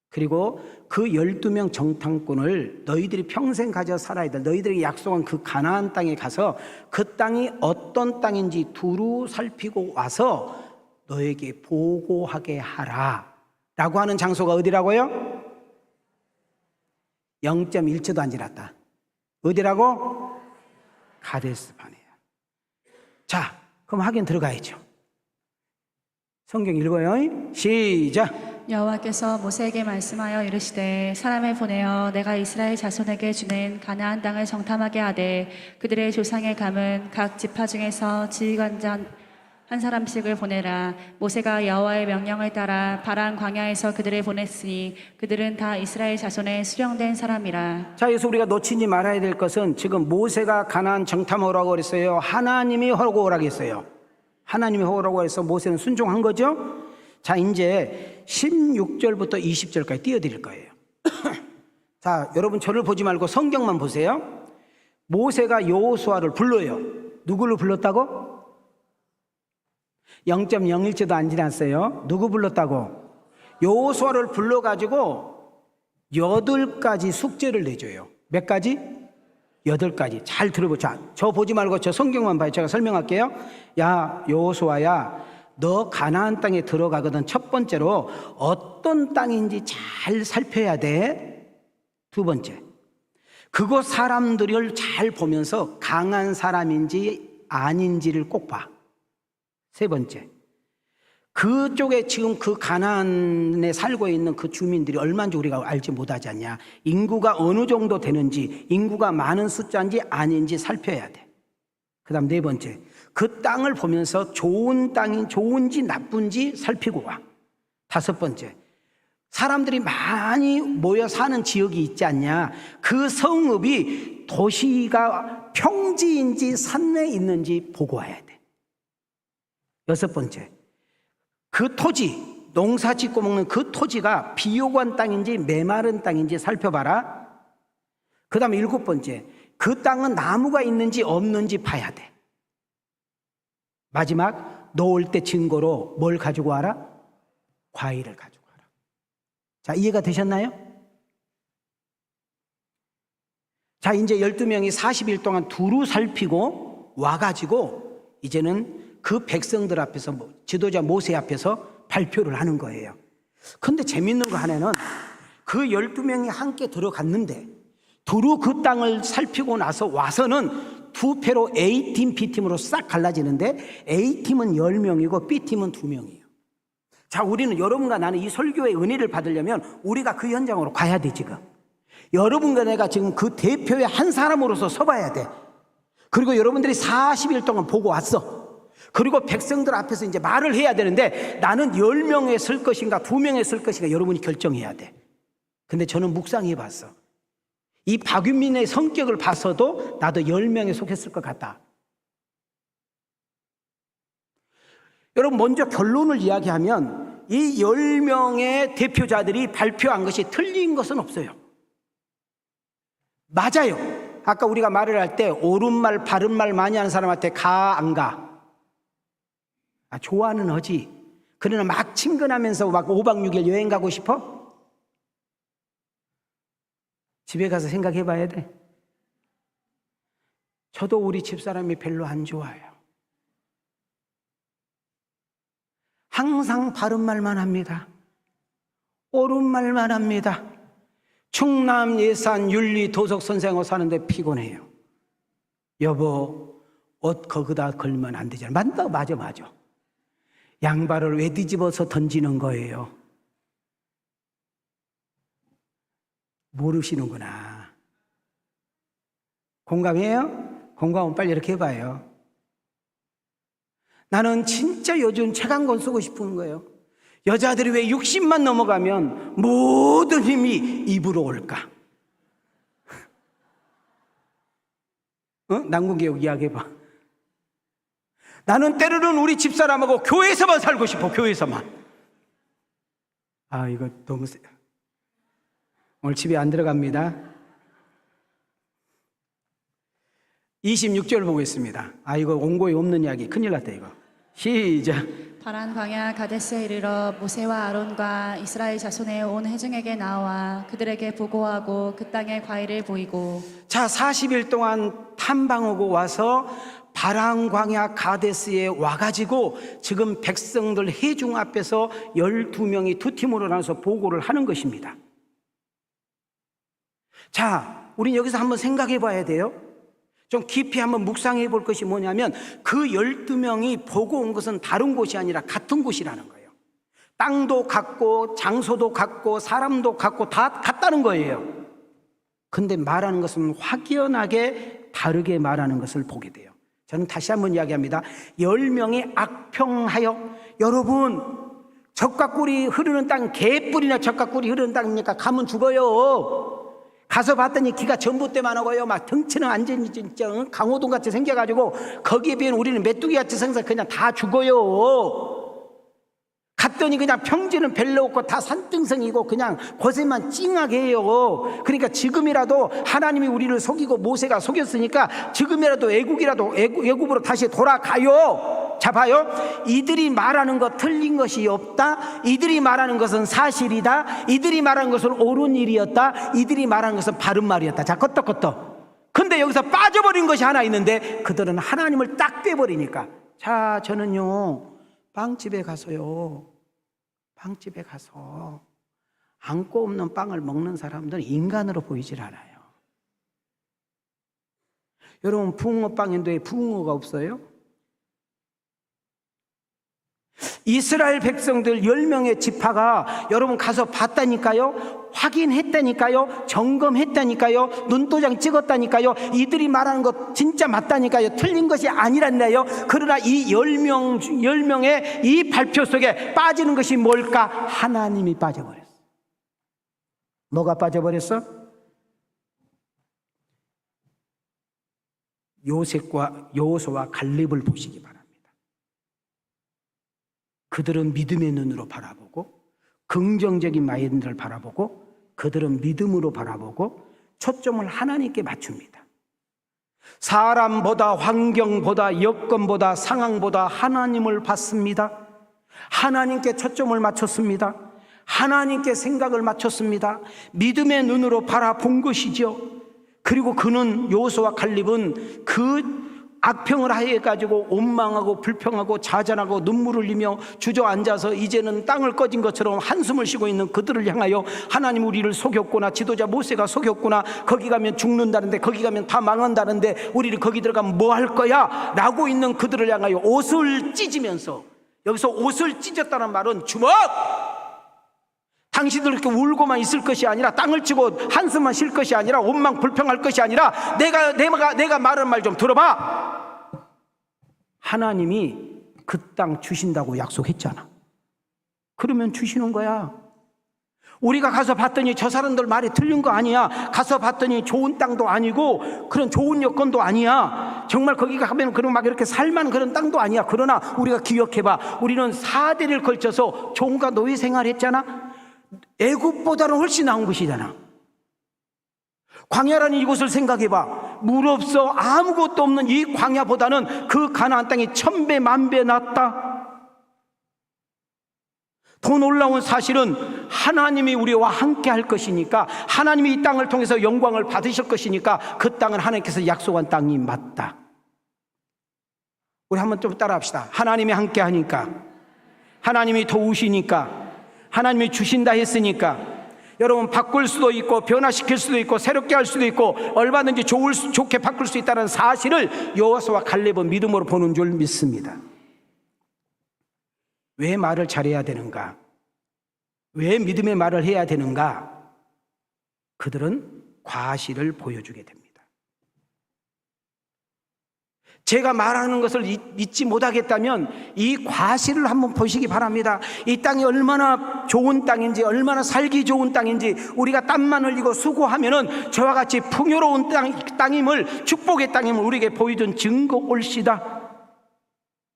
그리고 그 12명 정탐꾼을 너희들이 평생 가져 살아야 돼. 너희들에게 약속한 그 가나안 땅에 가서 그 땅이 어떤 땅인지 두루 살피고 와서 너에게 보고하게 하라 라고 하는 장소가 어디라고요? 0.1초도 안 지났다. 어디라고? 가데스 바네아. 자, 그럼 하긴 들어가야죠. 성경 읽어요. 시작. 여호와께서 모세에게 말씀하여 이르시되 사람을 보내어 내가 이스라엘 자손에게 주는 가나안 땅을 정탐하게 하되 그들의 조상의 감은 각 지파 중에서 지휘관장 한 사람씩을 보내라. 모세가 여호와의 명령을 따라 바란 광야에서 그들을 보냈으니 그들은 다 이스라엘 자손의 수령된 사람이라. 자, 여기서 우리가 놓치지 말아야 될 것은 지금 모세가 가나안 정탐하라고 그랬어요? 하나님이 하라고 오라고 했어요? 하나님이 하라고 해서 모세는 순종한 거죠? 자, 이제 16절부터 20절까지 띄워드릴 거예요. 자, 여러분 저를 보지 말고 성경만 보세요. 모세가 여호수아를 불러요. 누구를 불렀다고? 0.01초도 안 지났어요. 누구 불렀다고? 여호수아를 불러가지고 8가지 숙제를 내줘요. 몇 가지? 8가지. 잘 들어보자. 저 보지 말고 저 성경만 봐요. 제가 설명할게요. 야, 여호수아야, 너 가나안 땅에 들어가거든 첫 번째로 어떤 땅인지 잘 살펴야 돼. 두 번째, 그곳 사람들을 잘 보면서 강한 사람인지 아닌지를 꼭 봐. 세 번째, 그쪽에 지금 그 가나안에 살고 있는 그 주민들이 얼마인지 우리가 알지 못하지 않냐. 인구가 어느 정도 되는지, 인구가 많은 숫자인지 아닌지 살펴야 돼. 그 다음 네 번째, 그 땅을 보면서 좋은 땅이 좋은지 나쁜지 살피고 와. 다섯 번째, 사람들이 많이 모여 사는 지역이 있지 않냐. 그 성읍이 도시가 평지인지 산내에 있는지 보고 와야 돼. 여섯 번째, 그 토지, 농사 짓고 먹는 그 토지가 비옥한 땅인지 메마른 땅인지 살펴봐라. 그 다음에 일곱 번째, 그 땅은 나무가 있는지 없는지 봐야 돼. 마지막, 놓을 때 증거로 뭘 가지고 와라? 과일을 가지고 와라. 자, 이해가 되셨나요? 자, 이제 12명이 40일 동안 두루 살피고 와가지고 이제는 그 백성들 앞에서 지도자 모세 앞에서 발표를 하는 거예요. 근데 재밌는 거 하나는 그 12명이 함께 들어갔는데 두루 그 땅을 살피고 나서 와서는 두 패로 A팀, B팀으로 싹 갈라지는데 A팀은 10명이고 B팀은 2명이에요. 자, 우리는 여러분과 나는 이 설교의 은혜를 받으려면 우리가 그 현장으로 가야 돼. 지금 여러분과 내가 지금 그 대표의 한 사람으로서 서봐야 돼. 그리고 여러분들이 40일 동안 보고 왔어. 그리고 백성들 앞에서 이제 말을 해야 되는데 나는 10명에 설 것인가 2명에 설 것인가 여러분이 결정해야 돼. 근데 저는 묵상해 봤어. 이 박윤민의 성격을 봐서도 나도 10명에 속했을 것 같다. 여러분, 먼저 결론을 이야기하면 이 10명의 대표자들이 발표한 것이 틀린 것은 없어요. 맞아요. 아까 우리가 말을 할 때 옳은 말 바른 말 많이 하는 사람한테 가 안 가? 좋아는 하지. 그러나 막 친근하면서 막 5박 6일 여행 가고 싶어? 집에 가서 생각해 봐야 돼. 저도 우리 집사람이 별로 안 좋아요. 항상 바른 말만 합니다. 옳은 말만 합니다. 충남 예산 윤리 도덕 선생하고 사는데 피곤해요. 여보, 옷 거기다 걸면 안 되잖아. 맞아. 양발을 왜 뒤집어서 던지는 거예요? 모르시는구나. 공감해요? 공감은 빨리 이렇게 해봐요. 나는 진짜 요즘 책 한 권 쓰고 싶은 거예요. 여자들이 왜 60만 넘어가면 모든 힘이 입으로 올까? 남궁개혁 이야기해봐. 나는 때로는 우리 집사람하고 교회에서만 살고 싶어. 교회에서만. 이거 너무 오늘 집에 안 들어갑니다. 26절 보겠습니다. 이거 온고에 없는 이야기. 큰일 났다 이거. 시작. 파란 광야 가데스에 이르러 모세와 아론과 이스라엘 자손의 온 회중에게 나와 그들에게 보고하고 그 땅의 과일을 보이고. 자, 40일 동안 탐방하고 와서 파란 광야 가데스에 와가지고 지금 백성들 회중 앞에서 12명이 두 팀으로 나눠서 보고를 하는 것입니다. 자, 우린 여기서 한번 생각해 봐야 돼요. 좀 깊이 한번 묵상해 볼 것이 뭐냐면 그 12명이 보고 온 것은 다른 곳이 아니라 같은 곳이라는 거예요. 땅도 같고 장소도 같고 사람도 같고 다 같다는 거예요. 근데 말하는 것은 확연하게 다르게 말하는 것을 보게 돼요. 저는 다시 한번 이야기합니다. 10명이 악평하여, 여러분, 젖과 꿀이 흐르는 땅, 개뿔이나 젖과 꿀이 흐르는 땅입니까? 가면 죽어요. 가서 봤더니 기가 전봇대만 하고요. 막 덩치는 완전히 진짜 강호동 같이 생겨가지고 거기에 비해 우리는 메뚜기 같이 생겨서 그냥 다 죽어요. 갔더니 그냥 평지는 별로 없고 다 산등성이고 그냥 고생만 찡하게 해요. 그러니까 지금이라도 하나님이 우리를 속이고 모세가 속였으니까 지금이라도 애굽으로 다시 돌아가요. 자, 봐요. 이들이 말하는 것 틀린 것이 없다. 이들이 말하는 것은 사실이다. 이들이 말하는 것은 옳은 일이었다. 이들이 말하는 것은 바른 말이었다. 자, 껐떡껐떡. 근데 여기서 빠져버린 것이 하나 있는데 그들은 하나님을 딱 빼버리니까. 자, 저는요 빵집에 가서요, 빵집에 가서 안고 없는 빵을 먹는 사람들은 인간으로 보이질 않아요. 여러분, 붕어빵인데 붕어가 없어요? 이스라엘 백성들 10명의 지파가 여러분 가서 봤다니까요. 확인했다니까요. 점검했다니까요. 눈도장 찍었다니까요. 이들이 말하는 것 진짜 맞다니까요. 틀린 것이 아니란데요. 그러나 이 10명의 이 발표 속에 빠지는 것이 뭘까? 하나님이 빠져버렸어. 뭐가 빠져버렸어? 여호수아와 갈렙을 보시기 바랍니다. 그들은 믿음의 눈으로 바라보고 긍정적인 마인드를 바라보고 그들은 믿음으로 바라보고 초점을 하나님께 맞춥니다. 사람보다 환경보다 여건보다 상황보다 하나님을 봤습니다. 하나님께 초점을 맞췄습니다. 하나님께 생각을 맞췄습니다. 믿음의 눈으로 바라본 것이죠. 그리고 그는 여호수아와 갈렙은 그 악평을 해가지고 원망하고 불평하고 자잔하고 눈물을 흘리며 주저앉아서 이제는 땅을 꺼진 것처럼 한숨을 쉬고 있는 그들을 향하여 하나님 우리를 속였구나, 지도자 모세가 속였구나, 거기 가면 죽는다는데 거기 가면 다 망한다는데 우리를 거기 들어가면 뭐 할 거야? 라고 있는 그들을 향하여 옷을 찢으면서, 여기서 옷을 찢었다는 말은 주먹! 당신들 이렇게 울고만 있을 것이 아니라 땅을 치고 한숨만 쉴 것이 아니라 원망 불평할 것이 아니라 내가 말하는 말 좀 들어봐. 하나님이 그 땅 주신다고 약속했잖아. 그러면 주시는 거야. 우리가 가서 봤더니 저 사람들 말이 틀린 거 아니야. 가서 봤더니 좋은 땅도 아니고 그런 좋은 여건도 아니야. 정말 거기 가면 그런 막 이렇게 살만한 그런 땅도 아니야. 그러나 우리가 기억해봐. 우리는 4대를 걸쳐서 종과 노예 생활했잖아. 애굽보다는 훨씬 나은 곳이잖아. 광야라는 이곳을 생각해봐. 물 없어 아무것도 없는 이 광야보다는 그 가나안 땅이 1000배 만배 낫다. 더 놀라운 사실은 하나님이 우리와 함께 할 것이니까, 하나님이 이 땅을 통해서 영광을 받으실 것이니까 그 땅은 하나님께서 약속한 땅이 맞다. 우리 한번 좀 따라 합시다. 하나님이 함께 하니까, 하나님이 도우시니까, 하나님이 주신다 했으니까, 여러분 바꿀 수도 있고 변화시킬 수도 있고 새롭게 할 수도 있고 얼마든지 좋게 바꿀 수 있다는 사실을 여호수아와 갈렙은 믿음으로 보는 줄 믿습니다. 왜 말을 잘해야 되는가? 왜 믿음의 말을 해야 되는가? 그들은 과실을 보여주게 됩니다. 제가 말하는 것을 믿지 못하겠다면 이 과실을 한번 보시기 바랍니다. 이 땅이 얼마나 좋은 땅인지, 얼마나 살기 좋은 땅인지, 우리가 땀만 흘리고 수고하면은 저와 같이 풍요로운 땅임을, 축복의 땅임을 우리에게 보여준 증거 올시다.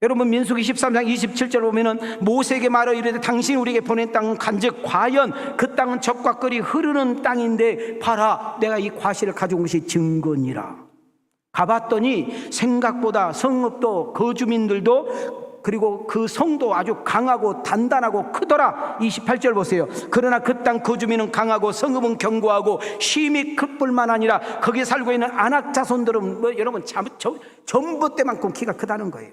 여러분 민수기 13장 27절 보면은 모세에게 말하 이르되 당신이 우리에게 보낸 땅은 간즉 과연 그 땅은 젖과 꿀이 흐르는 땅인데 봐라 내가 이 과실을 가져온 것이 증거니라. 가봤더니 생각보다 성읍도 거주민들도 그리고 그 성도 아주 강하고 단단하고 크더라. 28절 보세요. 그러나 그 땅 거주민은 강하고 성읍은 견고하고 심히 클 뿐만 아니라 거기에 살고 있는 아낙 자손들은 뭐 여러분 전부 때만큼 키가 크다는 거예요.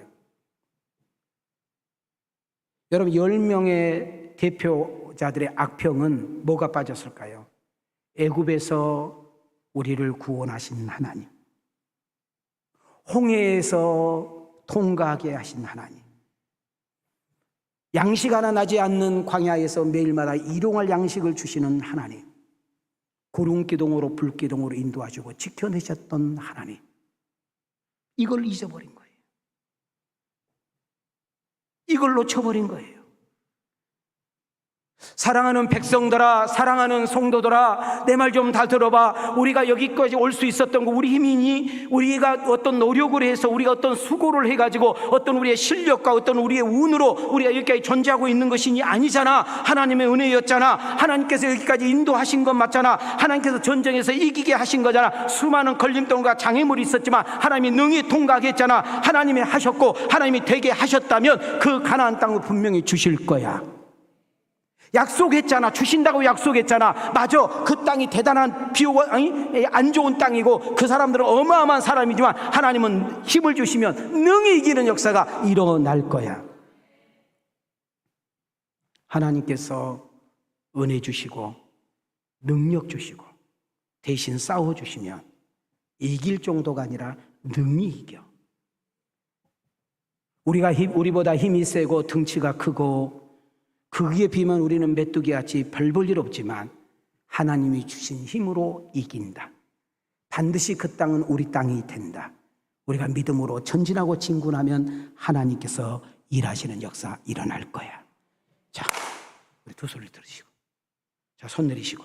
여러분 10명의 대표자들의 악평은 뭐가 빠졌을까요? 애굽에서 우리를 구원하신 하나님, 홍해에서 통과하게 하신 하나님, 양식 하나 나지 않는 광야에서 매일마다 일용할 양식을 주시는 하나님, 구름기둥으로 불기둥으로 인도하시고 지켜내셨던 하나님, 이걸 잊어버린 거예요. 이걸 놓쳐버린 거예요. 사랑하는 백성들아, 사랑하는 성도들아, 내 말 좀 다 들어봐. 우리가 여기까지 올 수 있었던 거 우리 힘이니? 우리가 어떤 노력을 해서, 우리가 어떤 수고를 해가지고, 어떤 우리의 실력과 어떤 우리의 운으로 우리가 여기까지 존재하고 있는 것이니? 아니잖아. 하나님의 은혜였잖아. 하나님께서 여기까지 인도하신 건 맞잖아. 하나님께서 전쟁에서 이기게 하신 거잖아. 수많은 걸림돌과 장애물이 있었지만 하나님이 능히 통과하게 했잖아. 하나님이 하셨고 하나님이 되게 하셨다면 그 가나안 땅을 분명히 주실 거야. 약속했잖아. 주신다고 약속했잖아. 맞아. 그 땅이 대단한 안 좋은 땅이고 그 사람들은 어마어마한 사람이지만 하나님은 힘을 주시면 능히 이기는 역사가 일어날 거야. 하나님께서 은혜 주시고 능력 주시고 대신 싸워주시면 이길 정도가 아니라 능히 이겨. 우리보다 힘이 세고 등치가 크고 거기에 비하면 우리는 메뚜기같이 별 볼 일 없지만 하나님이 주신 힘으로 이긴다. 반드시 그 땅은 우리 땅이 된다. 우리가 믿음으로 전진하고 진군하면 하나님께서 일하시는 역사 일어날 거야. 자, 우리 두 손을 들으시고, 자, 손 내리시고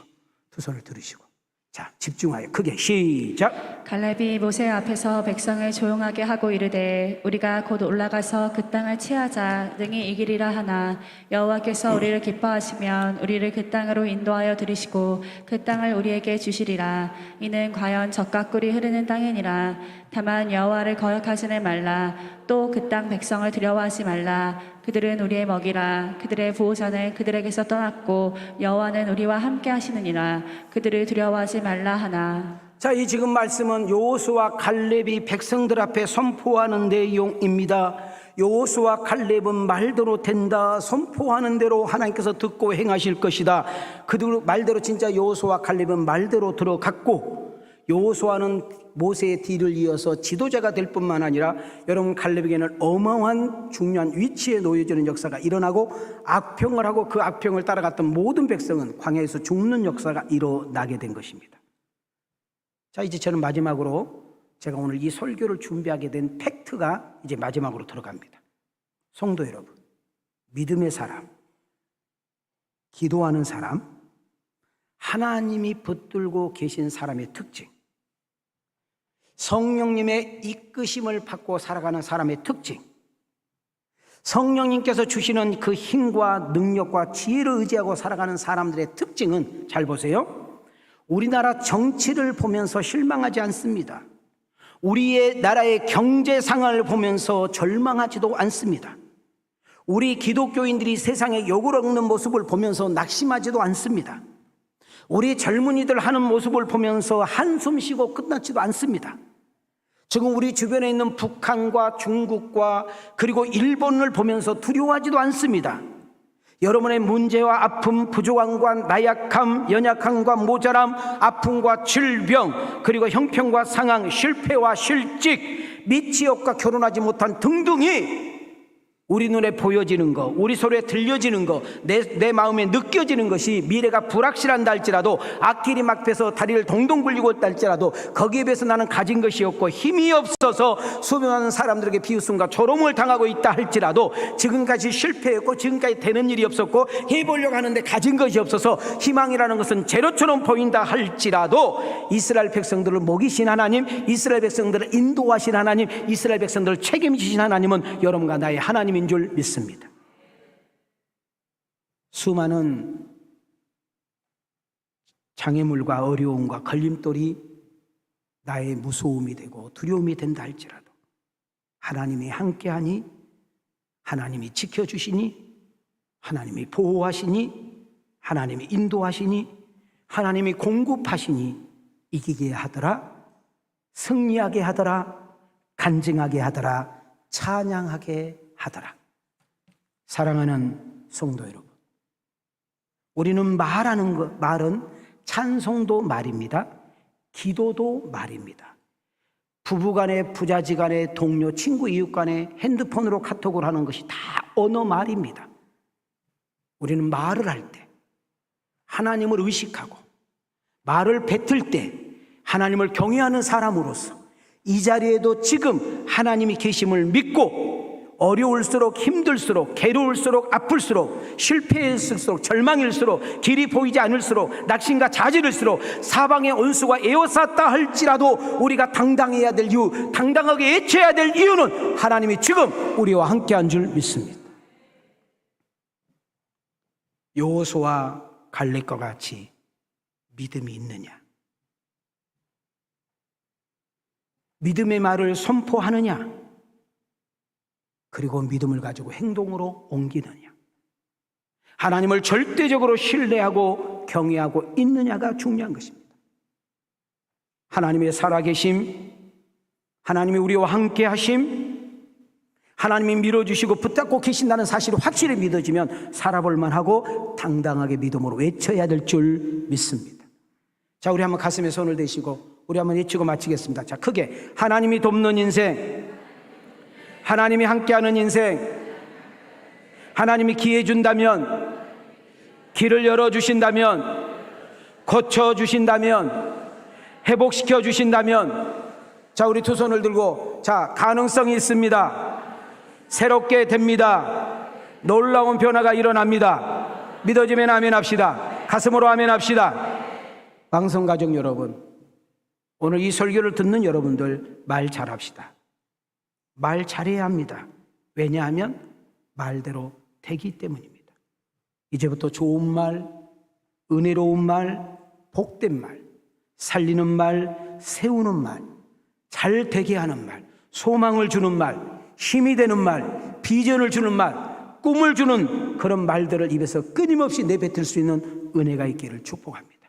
두 손을 들으시고, 자, 집중하여 크게 시작. 갈렙이 모세 앞에서 백성을 조용하게 하고 이르되 우리가 곧 올라가서 그 땅을 취하자 능히 이기리라 하나 여호와께서 우리를 기뻐하시면 우리를 그 땅으로 인도하여 들이시고 그 땅을 우리에게 주시리라. 이는 과연 젖과 꿀이 흐르는 땅이니라. 다만 여호와를 거역하지는 말라. 또 그 땅 백성을 두려워하지 말라. 그들은 우리의 먹이라. 그들의 보호자는 그들에게서 떠났고 여호와는 우리와 함께 하시느니라. 그들을 두려워하지 말라 하나. 자, 이 지금 말씀은 여호수아 갈렙이 백성들 앞에 선포하는 내용입니다. 여호수아 갈렙은 말대로 된다 선포하는 대로 하나님께서 듣고 행하실 것이다. 그들 말대로 진짜 여호수아 갈렙은 말대로 들어갔고, 여호수아는 모세의 뒤를 이어서 지도자가 될 뿐만 아니라 여러분 갈렙에게는 어마어마한 중요한 위치에 놓여지는 역사가 일어나고 악평을 하고 그 악평을 따라갔던 모든 백성은 광야에서 죽는 역사가 일어나게 된 것입니다. 자, 이제 저는 마지막으로 제가 오늘 이 설교를 준비하게 된 팩트가 이제 마지막으로 들어갑니다. 성도 여러분, 믿음의 사람, 기도하는 사람, 하나님이 붙들고 계신 사람의 특징, 성령님의 이끄심을 받고 살아가는 사람의 특징, 성령님께서 주시는 그 힘과 능력과 지혜를 의지하고 살아가는 사람들의 특징은, 잘 보세요, 우리나라 정치를 보면서 실망하지 않습니다. 우리의 나라의 경제 상황을 보면서 절망하지도 않습니다. 우리 기독교인들이 세상에 욕을 얻는 모습을 보면서 낙심하지도 않습니다. 우리 젊은이들 하는 모습을 보면서 한숨 쉬고 끝나지도 않습니다. 지금 우리 주변에 있는 북한과 중국과 그리고 일본을 보면서 두려워하지도 않습니다. 여러분의 문제와 아픔, 부족함과 나약함, 연약함과 모자람, 아픔과 질병, 그리고 형편과 상황, 실패와 실직, 미취업과 결혼하지 못한 등등이 우리 눈에 보여지는 것, 우리 소리에 들려지는 것, 내 마음에 느껴지는 것이 미래가 불확실한다 할지라도, 앞길이 막혀서 다리를 동동 굴리고 있다 할지라도 거기에 비해서 나는 가진 것이 없고 힘이 없어서 수많은 사람들에게 비웃음과 조롱을 당하고 있다 할지라도, 지금까지 실패했고 지금까지 되는 일이 없었고 해보려고 하는데 가진 것이 없어서 희망이라는 것은 제로처럼 보인다 할지라도, 이스라엘 백성들을 먹이신 하나님, 이스라엘 백성들을 인도하신 하나님, 이스라엘 백성들을 책임지신 하나님은 여러분과 나의 하나님 인 줄 믿습니다. 수많은 장애물과 어려움과 걸림돌이 나의 무서움이 되고 두려움이 된다 할지라도, 하나님이 함께하니, 하나님이 지켜주시니, 하나님이 보호하시니, 하나님이 인도하시니, 하나님이 공급하시니, 이기게 하더라, 승리하게 하더라, 간증하게 하더라, 찬양하게 하더라. 사랑하는 성도 여러분, 우리는 말은 찬송도 말입니다. 기도도 말입니다. 부부간에, 부자지간에, 동료, 친구, 이웃간에 핸드폰으로 카톡을 하는 것이 다 언어 말입니다. 우리는 말을 할 때 하나님을 의식하고, 말을 뱉을 때 하나님을 경외하는 사람으로서 이 자리에도 지금 하나님이 계심을 믿고, 어려울수록, 힘들수록, 괴로울수록, 아플수록, 실패했을수록, 절망일수록, 길이 보이지 않을수록, 낙심과 자질일수록, 사방의 온수가 에워쌌다 할지라도 우리가 당당해야 될 이유, 당당하게 외쳐야 될 이유는 하나님이 지금 우리와 함께한 줄 믿습니다. 여호수아와 갈렙과 같이 믿음이 있느냐? 믿음의 말을 선포하느냐? 그리고 믿음을 가지고 행동으로 옮기느냐? 하나님을 절대적으로 신뢰하고 경외하고 있느냐가 중요한 것입니다. 하나님의 살아계심, 하나님이 우리와 함께 하심, 하나님이 밀어주시고 붙잡고 계신다는 사실을 확실히 믿어지면 살아볼 만하고 당당하게 믿음으로 외쳐야 될 줄 믿습니다. 자, 우리 한번 가슴에 손을 대시고 우리 한번 외치고 마치겠습니다. 자, 크게. 하나님이 돕는 인생, 하나님이 함께하는 인생, 하나님이 기회 준다면, 길을 열어주신다면, 고쳐주신다면, 회복시켜주신다면, 자, 우리 두 손을 들고, 자, 가능성이 있습니다. 새롭게 됩니다. 놀라운 변화가 일어납니다. 믿어지면 아멘 합시다. 가슴으로 아멘 합시다. 방송가족 여러분, 오늘 이 설교를 듣는 여러분들 말 잘합시다. 말 잘해야 합니다. 왜냐하면 말대로 되기 때문입니다. 이제부터 좋은 말, 은혜로운 말, 복된 말, 살리는 말, 세우는 말, 잘 되게 하는 말, 소망을 주는 말, 힘이 되는 말, 비전을 주는 말, 꿈을 주는 그런 말들을 입에서 끊임없이 내뱉을 수 있는 은혜가 있기를 축복합니다.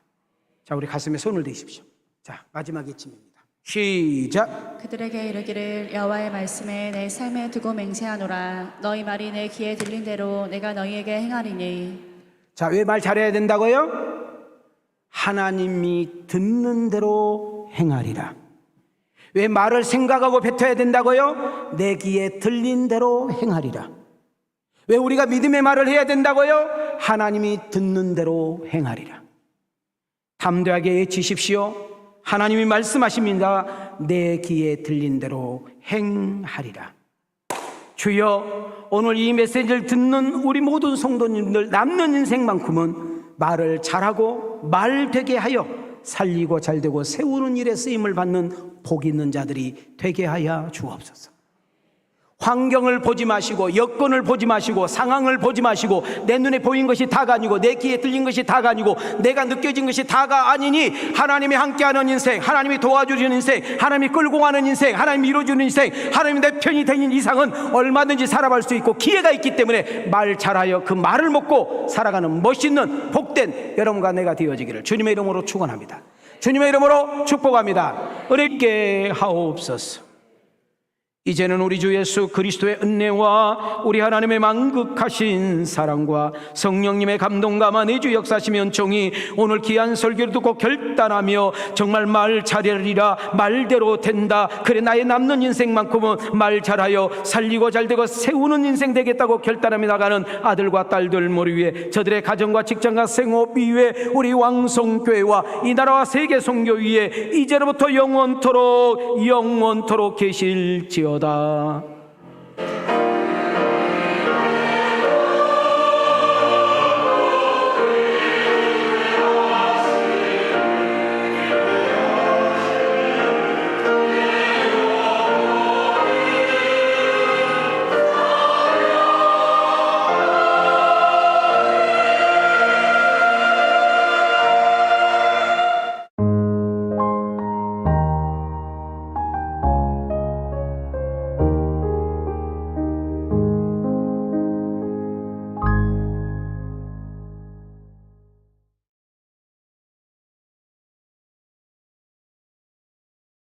자, 우리 가슴에 손을 대십시오. 자, 마지막 외침입니다. 시작. 그들에게 이르기를 여호와의 말씀에 내 삶에 두고 맹세하노라. 너희 말이 내 귀에 들린 대로 내가 너희에게 행하리니. 자, 왜 말 잘해야 된다고요? 하나님이 듣는 대로 행하리라. 왜 말을 생각하고 뱉어야 된다고요? 내 귀에 들린 대로 행하리라. 왜 우리가 믿음의 말을 해야 된다고요? 하나님이 듣는 대로 행하리라. 담대하게 외치십시오. 하나님이 말씀하십니다. 내 귀에 들린 대로 행하리라. 주여, 오늘 이 메시지를 듣는 우리 모든 성도님들 남는 인생만큼은 말을 잘하고 말되게 하여 살리고 잘되고 세우는 일에 쓰임을 받는 복 있는 자들이 되게 하여 주옵소서. 환경을 보지 마시고 여건을 보지 마시고 상황을 보지 마시고 내 눈에 보인 것이 다가 아니고 내 귀에 들린 것이 다가 아니고 내가 느껴진 것이 다가 아니니 하나님이 함께하는 인생, 하나님이 도와주시는 인생, 하나님이 끌고 가는 인생, 하나님이 밀어주는 인생, 하나님이 내 편이 되는 이상은 얼마든지 살아갈 수 있고 기회가 있기 때문에 말 잘하여 그 말을 먹고 살아가는 멋있는 복된 여러분과 내가 되어지기를 주님의 이름으로 축원합니다. 주님의 이름으로 축복합니다. 은혜있게 하옵소서. 이제는 우리 주 예수 그리스도의 은혜와 우리 하나님의 만극하신 사랑과 성령님의 감동감화 내주 역사시며 은총이 오늘 귀한 설교를 듣고 결단하며 정말 말 잘하리라, 말대로 된다, 그래 나의 남는 인생만큼은 말 잘하여 살리고 잘되고 세우는 인생 되겠다고 결단하며 나가는 아들과 딸들 머리 위에, 저들의 가정과 직장과 생업 위에, 우리 왕성교회와 이 나라와 세계 선교 위에 이제로부터 영원토록 계실지어다.